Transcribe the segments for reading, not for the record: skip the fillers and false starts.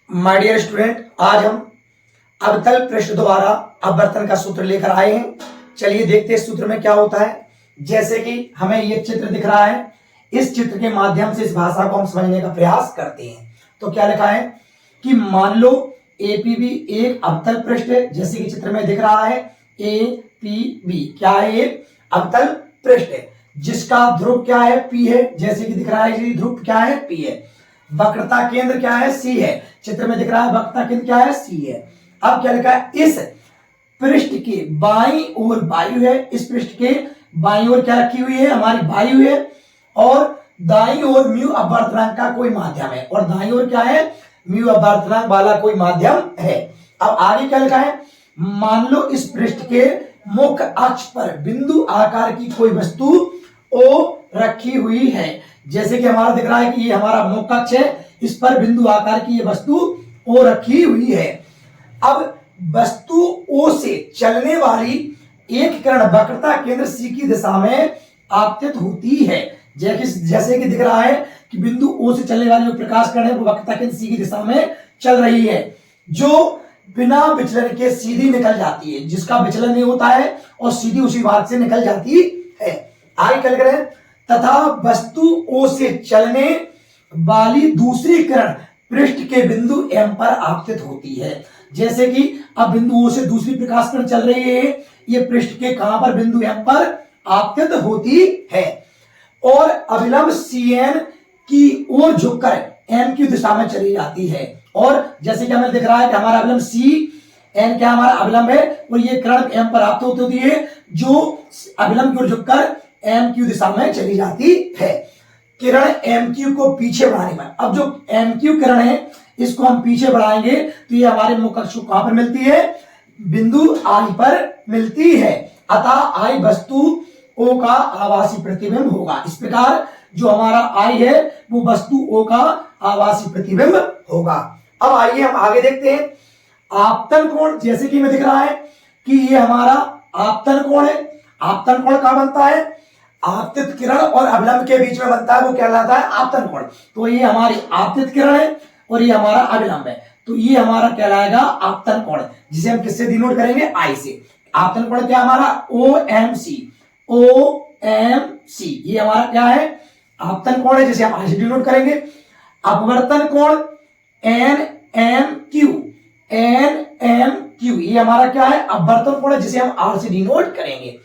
My dear student, आज हम अवतल पृष्ठ द्वारा अपवर्तन का सूत्र लेकर आए हैं। चलिए देखते हैं सूत्र में क्या होता है। जैसे कि हमें ये चित्र दिख रहा है, इस चित्र के माध्यम से इस भाषा को हम समझने का प्रयास करते हैं। तो क्या लिखा है कि मान लो एपीबी एक अवतल पृष्ठ है, जैसे कि चित्र में दिख रहा है। एपीबी क्या है? एक अवतल पृष्ठ है जिसका ध्रुव क्या है? पी है। जैसे कि दिख रहा है, ध्रुव क्या है? पी है। वक्रता केंद्र क्या है? सी है। चित्र में दिख रहा है वक्रता केंद्र क्या है? सी है। अब क्या लिखा है? इस पृष्ठ के बाईं ओर वायु है। इस पृष्ठ के बाईं ओर क्या रखी हुई है? हमारी वायु है। और दाईं ओर म्यू अपवर्तनांक का कोई माध्यम है। और दाईं ओर क्या है? म्यू अपवर्तनांक वाला कोई माध्यम है। अब आगे क्या लिखा है? मान लो इस पृष्ठ के मुख्य अक्ष पर बिंदु आकार की कोई वस्तु ओ रखी हुई है। जैसे कि हमारा दिख रहा है कि ये हमारा मुख्य अक्ष है, इस पर बिंदु आकार की ये वस्तु ओ रखी हुई है। अब वस्तु ओ से चलने वाली एक किरण वक्रता केंद्र सी की दिशा में आपतित होती है। जैसे कि दिख रहा है कि बिंदु ओ से चलने वाली जो प्रकाश किरण है वो वक्रता केंद्र सी की दिशा में चल रही है, जो बिना विचलन के सीधी निकल जाती है, जिसका विचलन नहीं होता है और सीधी उसी मार्ग से निकल जाती है। आगे क्या लिख रहे हैं? तथा वस्तु ओ से चलने वाली दूसरी किरण पृष्ठ के बिंदु एम पर आपतित होती है। जैसे कि अब बिंदु ओ से दूसरी प्रकाश किरण चल रही है, ये पृष्ठ के कहां पर? बिंदु एम पर आपतित होती है। और अभिलंब सीएन की ओर झुककर एम की दिशा में चली जाती है। और जैसे कि हमें दिख रहा है कि हमारा अभिलंब सी एन क्या हमारा अभिलंब है और ये किरण एम पर आपतित होती है, जो अभिलंब की ओर झुककर एम क्यू दिशा में चली जाती है। किरण एम क्यू को पीछे बढ़ाने पर, अब जो एम क्यू किरण है इसको हम पीछे बढ़ाएंगे तो ये हमारे मुख्य अक्ष को कहां पर मिलती है? बिंदु आई पर मिलती है। अतः आई वस्तु ओ का आभासी प्रतिबिंब होगा। इस प्रकार जो हमारा आई है वो वस्तु ओ का आभासी प्रतिबिंब होगा। अब आइए हम आगे देखते हैं आपतन कोण। जैसे कि में दिख रहा है कि ये हमारा आपतन कोण है। आपतन कोण कहां बनता है? आपतित किरण और अभिलंब के बीच में बनता है, वो कहलाता है आपतन कोण। तो ये हमारी आपतित किरण है और ये हमारा अभिलंब है, तो ये हमारा कहलाएगा आपतन कोण, जिसे हम किससे डिनोट करेंगे? आई से। आपतन कोण क्या हमारा? O M C. O M C ये हमारा क्या है? आपतन कोण है, जिसे हम आई से डिनोट करेंगे। अपवर्तन कोण N M Q. N M Q ये हमारा क्या है? अपवर्तन कोण है, जिसे हम आर से डिनोट करेंगे।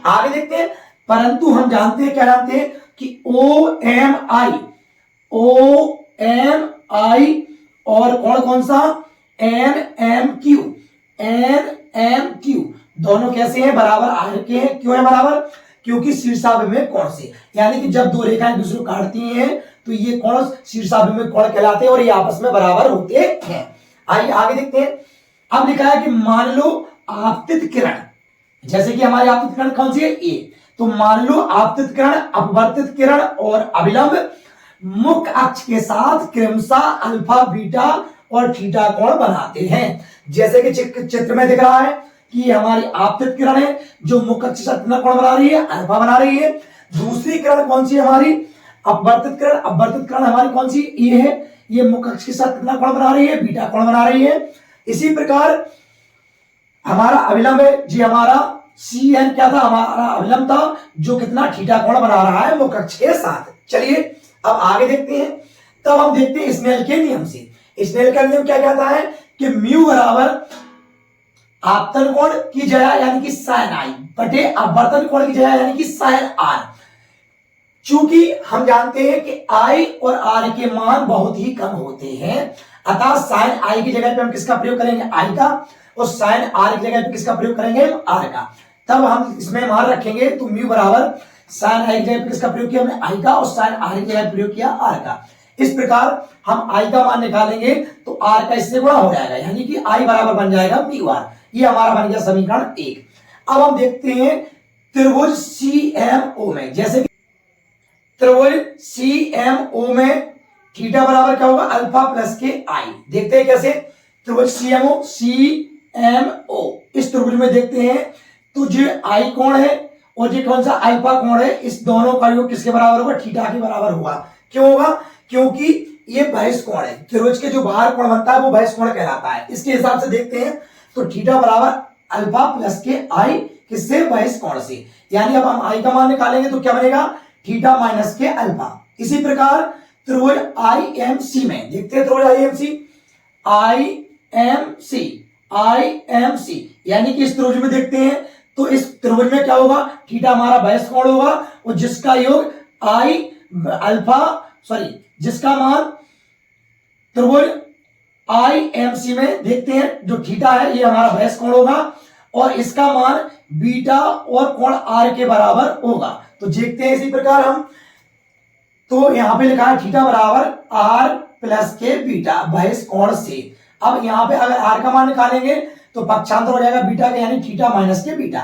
आगे देखते हैं। परंतु हम जानते हैं, क्या जानते हैं कि ओ एम आई, ओ एम आई और कोण कौन सा? N M Q. N M Q दोनों कैसे हैं? बराबर आर के हैं। क्यों है बराबर? क्योंकि शीर्षाभिमुख कोण से, यानी कि जब दो रेखाएं एक दूसरे को काटती हैं तो ये कोण शीर्षाभिमुख कोण कहलाते हैं और ये आपस में बराबर होते हैं। आइए आगे देखते हैं। अब लिखा है कि मान लो आपतित किरण, जैसे कि हमारी आपतित किरण कौन सी है? ए। तो मान लो आपतित किरण, अपवर्तित किरण और अभिलंब मुख्य अक्ष के साथ क्रमशः अल्फा, बीटा और थीटा कोण बनाते हैं। जैसे कि चित्र में दिख रहा है कि हमारी आपतित किरण है जो मुख्य अक्ष के साथ कितना कोण बना रही है? अल्फा बना रही है। दूसरी किरण कौन सी है? हमारी अपवर्तित किरण। अपवर्तित किरण हमारी कौन सी? ये है। ये मुख्य अक्ष के साथ कितना कोण बना रही है? बीटा कोण बना रही है। इसी प्रकार हमारा अभिलंब है जी, हमारा सी एन क्या था? हमारा अभिलंब था जो कितना? थीटा कोण बना रहा है मुख्य अक्ष के साथ। चलिए अब आगे देखते हैं। तब हम देखते हैं स्नेल के नियम से। स्नेल का नियम क्या कहता है कि म्यू बराबर आपतन कोण की जगह यानी कि साइन आई बटे अपवर्तन कोण की जगह यानी कि साइन आर। चूंकि हम जानते हैं कि आई और आर के मान बहुत ही कम होते हैं, अतः साइन आई की जगह पे हम किसका प्रयोग करेंगे? आई का। और साइन आर की जगह पे किसका प्रयोग करेंगे? आर का। तब हम इसमें मान रखेंगे तो म्यू बराबर साइन आई की जगह पे किसका प्रयोग किया हमने? आई का। और साइन आर की जगह प्रयोग किया आर का। इस प्रकार हम आई का मान निकालेंगे तो आर का इससे गुणा हो जाएगा, यानी कि आई बराबर बन जाएगा म्यू आर। ये हमारा बन गया समीकरण 1। अब हम देखते हैं त्रिभुज सीएमओ में। जैसे कि त्रिभुज सीएमओ में थीटा बराबर क्या होगा? अल्फा प्लस के आई। देखते हैं कैसे। त्रिभुज सीएमओ, सीएमओ इस त्रिभुज में देखते हैं तो जो आई कोण है और ये कौन सा? अल्फा कोण है। इस दोनों का योग किसके बराबर होगा? थीटा के बराबर होगा। क्यों होगा? क्योंकि ये बहिष कोण है, त्रिभुज के जो बाहर कोण बनता है वो बहिष कोण कहलाता है। इसके हिसाब से देखते हैं तो थीटा बराबर अल्फा प्लस के आई किससे, बहिष कोण से। यानी अब हम आई का मान निकालेंगे तो क्या बनेगा, थीटा माइनस के अल्फा। इसी प्रकार त्रिभुज आईएमसी में देखते हैं, त्रिभुज आईएमसी यानी कि इस त्रिभुज में देखते हैं तो इस त्रिभुज में क्या होगा, थीटा हमारा बहिष कोण होगा और जिसका योग जिसका मान त्रिभुज आईएमसी में देखते हैं जो थीटा है ये हमारा बहिष कोण होगा और इसका मान बीटा और कोण आर के बराबर होगा। तो देखते हैं इसी प्रकार हम, तो यहां पे लिखा है थीटा बराबर आर प्लस के बीटा बहिष कोण से। अब यहां पे अगर आर का मान निकालेंगे तो पक्षांतर हो जाएगा बीटा का, यानी थीटा माइनस के बीटा।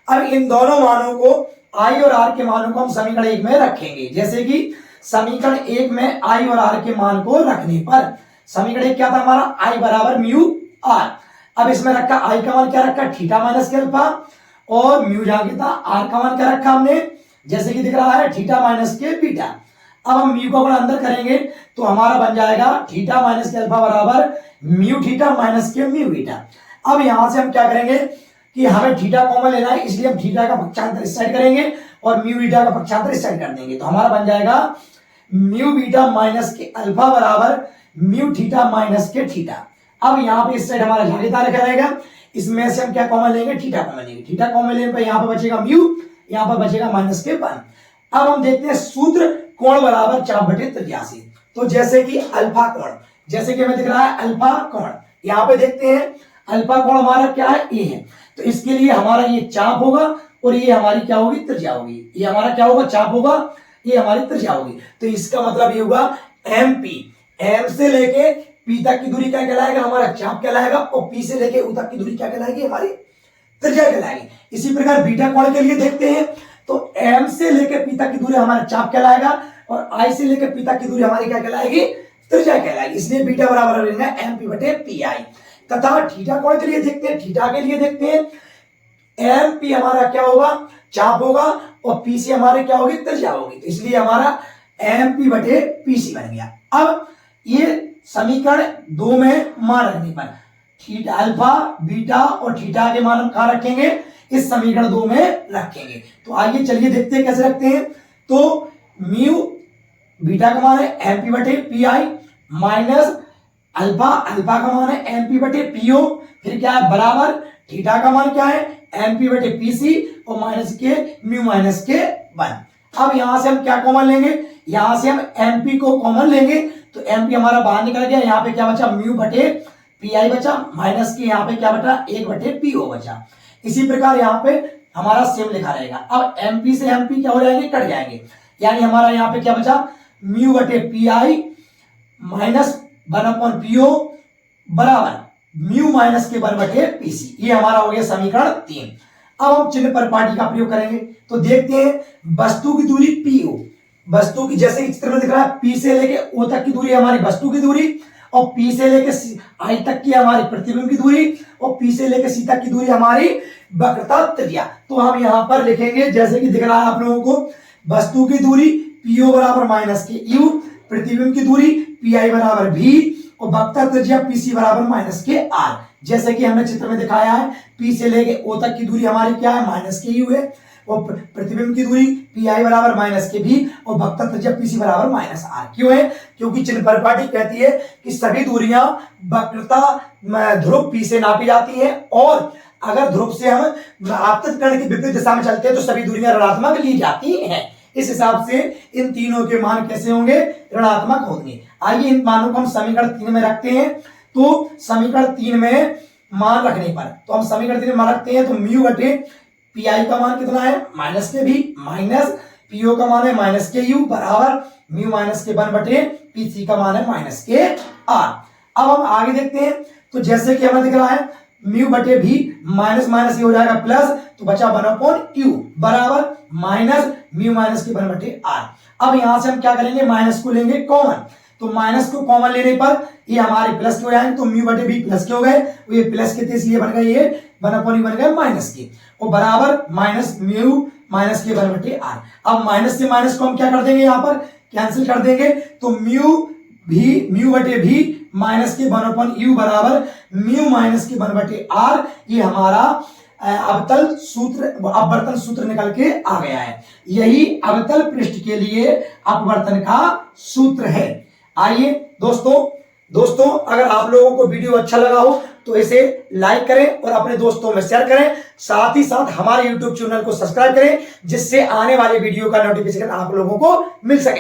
अब इन दोनों मानों को आई और आर के मानों को हम समीकरण 1 में रखेंगे। जैसे कि समीकरण 1 में आई और आर के मान को रखने पर समीकरण 1 क्या था हमारा, आई बराबर म्यू आर। अब इसमें रखा आई का मान क्या रखा, थीटा माइनस के अल्फा, और म्यू जहां की था आर का मान क्या रखा हमने, जैसे कि दिख रहा है थीटा माइनस के बीटा। अब हम म्यू को अगर अंदर करेंगे तो हमारा बन जाएगा थीटा माइनस के अल्फा बराबर म्यू थीटा माइनस के म्यू बीटा। अब यहां से हम क्या करेंगे कि हमें थीटा कॉमन लेना है, इसलिए हम थीटा का पक्षांतर इस साइड करेंगे और म्यू बीटा का पक्षांतर इस साइड कर देंगे। तो हमारा बन जाएगा म्यू बीटा माइनस के अल्फा बराबर म्यू थीटा माइनस के थीटा। अब यहाँ पे इस साइड हमारा जालीदार रखा रहेगा, इसमें से हम क्या कॉमन लेंगे, थीटा कॉमन लेंगे। थीटा कॉमन लेने पर यहाँ पे बचेगा म्यू, यहाँ पर बचेगा माइनस के 1। अब हम देखते हैं सूत्र कोण बराबर चाप बटे त्रिज्यासी। तो जैसे कि अल्फा कोण, जैसे कि हमें दिख रहा है अल्फा कोण, यहाँ पे देखते हैं अल्फा कोण हमारा क्या है, ए है। तो इसके लिए हमारा ये चाप होगा और ये हमारी क्या होगी, त्रिज्या होगी। ये हमारा क्या होगा, चाप होगा, ये हमारी त्रिज्या होगी। तो इसका मतलब ये होगा एम पी, एम से लेके पी तक की दूरी क्या कहलाएगा, हमारा चाप कहलाएगा, और पी से लेके ऊ तक की दूरी क्या कहलाएगी, हमारी त्रिज्या कहलाएगी। इसी प्रकार बीटा कोण के लिए देखते हैं तो एम से लेके पी तक की दूरी हमारा चाप कहलाएगा और आई से लेके पी तक की दूरी हमारी क्या कहलाएगी, त्रिज्या कहलाएगी। इसलिए बीटा बराबर हो जाएगा एम पी बटे पी आई। तथा थीटा कोण के लिए देखते हैं, थीटा के लिए देखते हैं एम पी हमारा क्या होगा, चाप होगा, और पी सी हमारे क्या होगी, त्रिज्या होगी। तो इसलिए हमारा एम पी बटे पी सी बन गया। अब ये समीकरण 2 में मान रखने पर थीटा अल्फा बीटा और थीटा के मान हम कहां रखेंगे, इस समीकरण 2 में रखेंगे। तो आइए चलिए देखते हैं कैसे रखते हैं। तो म्यू बीटा का मान है एम पी बटे P I minus alpha, alpha का मान है एम पी बटे पी ओ, फिर क्या है बराबर थीटा का मान क्या है एम पी बटे पी सी और माइनस के म्यू माइनस के 1। अब यहां से हम क्या कॉमन लेंगे, यहां से हम एम पी को कॉमन लेंगे तो एम पी हमारा बाहर निकल गया, यहाँ पे क्या बचा म्यू बटे पी आई बचा, माइनस के यहाँ पे क्या बचा 1 बटे पी ओ बचा। इसी प्रकार यहाँ पे हमारा सेम लिखा रहेगा। अब एम पी से एम पी क्या हो जाएंगे, कट जाएंगे, यानी हमारा यहाँ पे क्या बचा म्यू बटे पी आई माइनस 1/पी ओ बराबर म्यू माइनस के 1/पीसी। ये हमारा हो गया समीकरण 3। अब हम चिन्ह परिपाटी का प्रयोग करेंगे तो देखते हैं वस्तु की दूरी पीओ, वस्तु की जैसे चित्र में दिख रहा है पी से लेके ओ तक की दूरी हमारी वस्तु की दूरी, और पी से लेके आई तक की हमारी प्रतिबिंब की दूरी, और पी से लेके सी तक की दूरी हमारी वक्रता त्रिज्या। तो हम यहाँ पर लिखेंगे जैसे कि दिख रहा है आप लोगों को, वस्तु की दूरी पीओ बराबर माइनस के यू, प्रतिबिंब की दूरी पी आई बराबर भी, और वक्रता त्रिज्या पीसी बराबर माइनस के आर। जैसे कि हमने चित्र में दिखाया है पी से लेके ओ तक की दूरी हमारी क्या है माइनस के यू है, और प्रतिबिंब की दूरी पी आई बराबर माइनस के भी, और वक्रता त्रिज्या पीसी बराबर माइनस आर। क्यों है, क्योंकि चिन्ह परिपाटी कहती है कि सभी दूरियां वक्रता ध्रुव पी से नापी जाती हैं, और अगर ध्रुव से हम आपतित कर्ण की विपरीत दिशा में चलते हैं तो सभी दूरियां ऋणात्मक ली जाती हैं। इस हिसाब से इन तीनों के मान कैसे होंगे, ऋणात्मक होंगे। आइए इन मानों को हम समीकरण 3 में रखते हैं। तो समीकरण 3 में मान रखने पर तो हम समीकरण 3 में मान रखते हैं तो म्यू बटे पी आई का मान कितना है माइनस के भी, माइनस पीओ का मान है माइनस के यू बराबर म्यू माइनस के 1/पीसी का मान है माइनस के आर। अब हम आगे देखते हैं तो जैसे कि हमें दिख रहा है म्यू बटे भी माइनस माइनस ये हो जाएगा प्लस, तो बचा 1/यू बराबर माइनस म्यू माइनस के 1/आर। अब यहां से हम क्या करेंगे, माइनस को लेंगे कॉमन, तो माइनस को कॉमन लेने पर ये हमारे प्लस के हो जाएंगे, तो म्यू बटे भी प्लस के हो गए, ये प्लस के थे इसलिए बन गए ये 1/यू बन गए माइनस के, और बराबर माइनस म्यू माइनस के 1/आर। अब माइनस से माइनस को हम क्या कर देंगे, यहाँ पर कैंसिल कर देंगे, तो म्यू भी म्यू बटे भी माइनस के 1/u बराबर म्यू माइनस के 1/r। ये हमारा अवतल सूत्र, अपवर्तन सूत्र निकल के आ गया है। यही अवतल पृष्ठ के लिए अपवर्तन का सूत्र है। आइए दोस्तों अगर आप लोगों को वीडियो अच्छा लगा हो तो इसे लाइक करें और अपने दोस्तों में शेयर करें। साथ ही साथ हमारे YouTube चैनल को सब्सक्राइब करें, जिससे आने वाले वीडियो का नोटिफिकेशन आप लोगों को मिल सके।